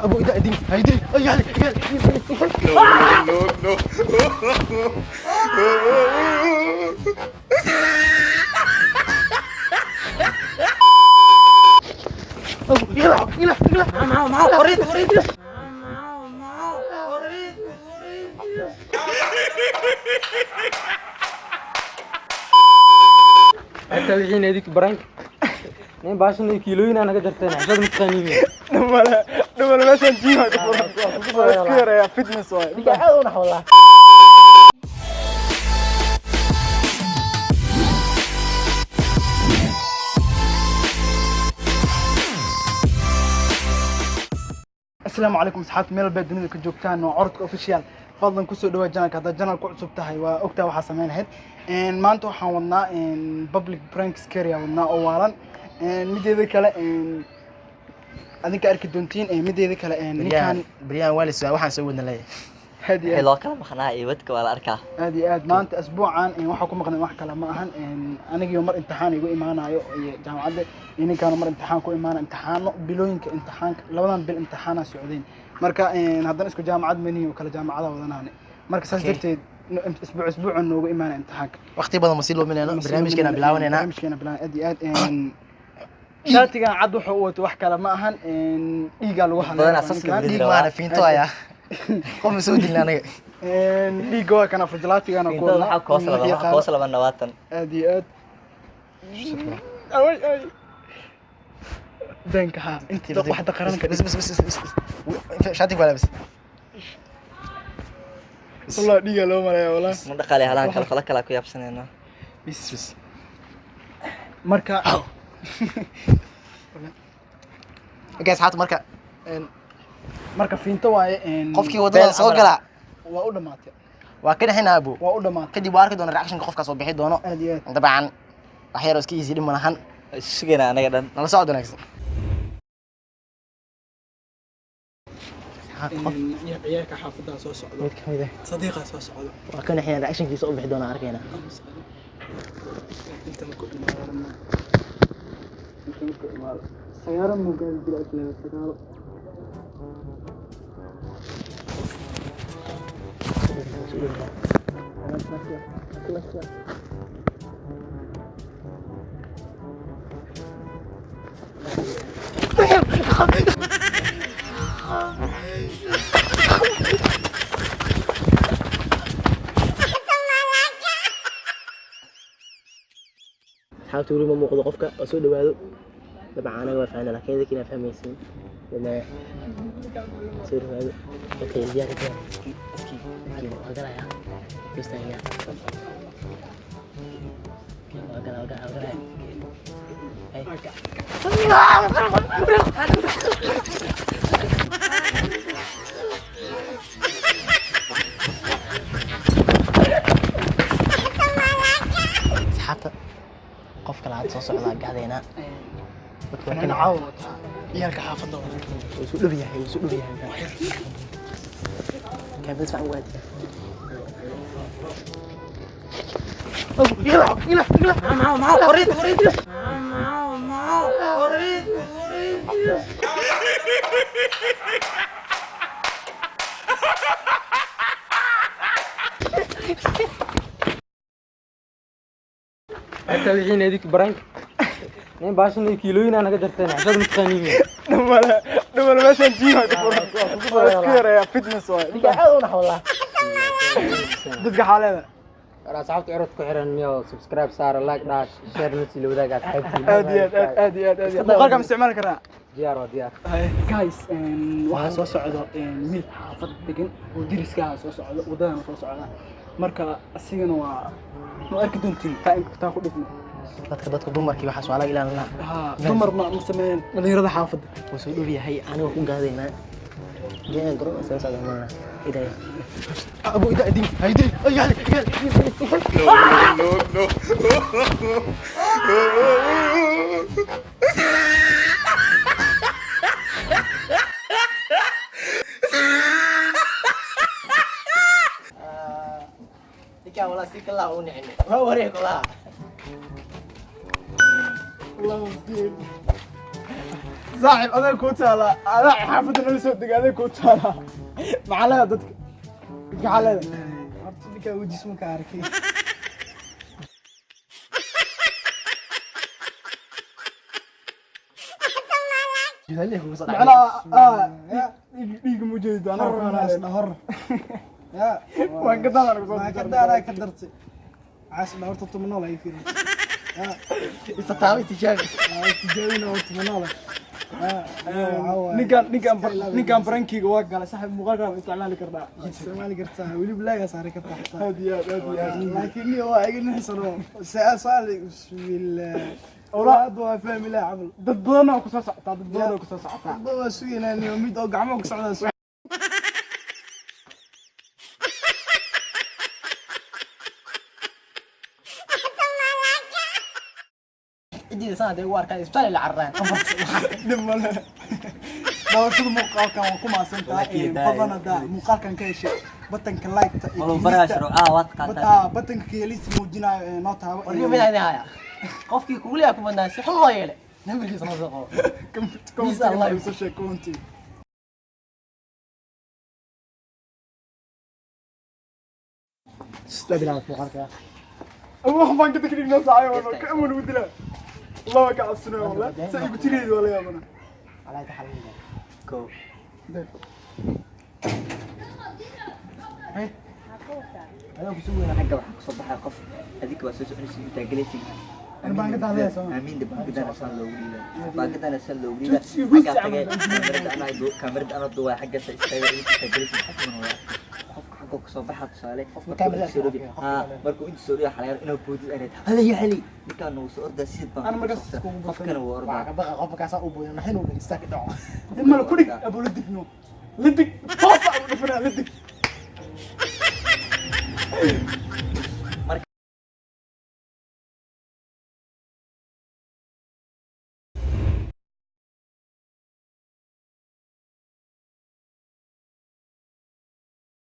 ابو اذا ادين هيدي يلا No. ابو يلا معه قريت انت الحين هذيك برانك نين باشن كيلوين انا قدرتين عشان متقنين دول ماشي نجيها كفر يا فتنس واي ديك عاونا والله السلام عليكم اصحاب ميل بيت دنيا كجوجتان وعرضك اوفيشال فضلا كسو دوا جانك هذا جانال ku cusub tahay waa ogtaa waxa sameeynayd maanta waxaan wadnaa public prank scary wadnaa oo waalan mideeda kale adinka arki doontiin mideeda kale ninkan بريان والس waxaan soo wadna leeyahay hadi loo kala maqnaa iyo wadka wala arkaa hadi aad maanta asbuucan waxa ku maqnay wax kale ma ahan aniga mar imtixaan igu imaanayo jaamacadda ninkan mar imtixaan ku imaana imtixaano bilooyinka imtixaanka labadan bil imtixaana socdeen marka haddana isku jaamacad mani oo kala jaamacada wadanaane marka saas darteed isbuucan noogu imaana imtixaanka waqti badan ma sii loo minayno barnaamijkeena bilaawanayna aad shaatigan cad wuxuu u wato wax kale ma ahan dhiiga lagu hadlaa dhiig maana fiinto ayaa qof soo dilna anaga dhiiga waa kana fujlaatigana ku waxa koos laba nawaatan aad ay بنك ها انت واحده قرنك بس شاتك ولا بس والله ديغا لو ماليا والله ما دخلي هلان kala ku yaabsanayna بس marka gaas haat marka fiinto waaye qofkii wadada soo gala waa u dhamaatay waa ka dhaxina abu waa u dhamaatay kadib waa arki doona reaction qofka soo bixi doono dabcan waxyar iska easy dhim malahan sugayna anaga dhan nala socdo wanaagsan عيالك حافظها سو سocdo صديقه سو socdo waa kan xina reaction kiisa u bixi doona arkayna inta ma ku imaado سياره مو قاعد دلوقتي لا سياره حاول تقولي ما موقض قفكه وسو دواادو طبعا انا واقف عندنا كذا كنا فاهمين لما يصير هذا اوكي زياده كده اسكي اقرا يا مستنيا اقرا قف كلا عاد soo socda gaadayna waxaan caawin ciyaalka xaafadda soo dhawiyahay كان بس عن واد يلا معه قريت انت الحين هذيك برانك نين باشن كيلوين انا قدرتين عشان متقنين دول ماشي نجيها كفر يا فتنس واي ديك عاونا والله dadka xaalada asxaabta ciradku xiran miyo subscribe saar like dash share nasi la wadaaga asxaabtii aad muuqaalka ma isticmaali karaa diyaar guys waxa soo socdo mid xaafad degan oo diriska soo socdo wadada soo socda marka asigana waa arki doontiin taa ku dhigno dadka dumarkii waxa su'aalo ilaalina dumar ma sameeyeen dhalinyarada xaafadda oo soo dhawiyahay aniga ku gaadayna jeen garo soo socda إذا أبو إذا أدين هيدي يلا No. Ika wala sikala uni ini. Wa wari kula. الله صاحب هذا كوتالا انا حافظ انه سو دق هذا كوتالا معلها ددك على عرفت لك وجسمك عاركي انا ديق موجود انا نهر يا وان قدر كدرتي عاش دورت طمنوله هي فيلم استطاعي تجاري تجاوينا وطمنوله ninkan frankiga waa galay saaxiib muuqaalka isticmaali karnaa isticmaali kartaa weli bilaaga saari kartaa xataa aad iyo aad laakiin waa iga nixsano saali bismillah awlaad waa fahmi la amal dad badan oo ku soo socota dad waa suuginaa mid oo gacmo ku socda idii sanad ay u arkaan isbitaal la carraan dhimale dawashada muuqaalkan waa ku maasantahay fadlan hada muuqaalkan ka heshay batanka like-ta Walau barasharo waad qaata batanka keelis muujinayo noo taabo warniyo mid ay haya qofkii kugu leeyahay kuma naasi xun loo yeelay nambarkiisa ma soo qabo Bisa Allah soo sheekoonti استبدل muuqaalka wax baan ka takriirnaa saayo ka aman wadila الله ka cabsana wala say ku tiriid wala yaabana على تحليل go انا بسوي xagga waxa ka soo baxay qof adiga waa soo soconaysa inta galaysi أنا بانك تعالى سوا. amiin baangadana san loo wariida baangadana san loo wariida xagga tagay kamarada ana duwa xagga sa istaaga inta galaysi xasman waa qofka xagga ka soo baxa tusaale markuu inta soo riyo xalaal inuu boodi areed hali hali ninkan uu soo orda sid baan أنا مركز qofkana waa orda بقى قفك عصا ابو نحن ونستاك دعوه لما كل ابو لدك نو لدك توصل ودفنا لدك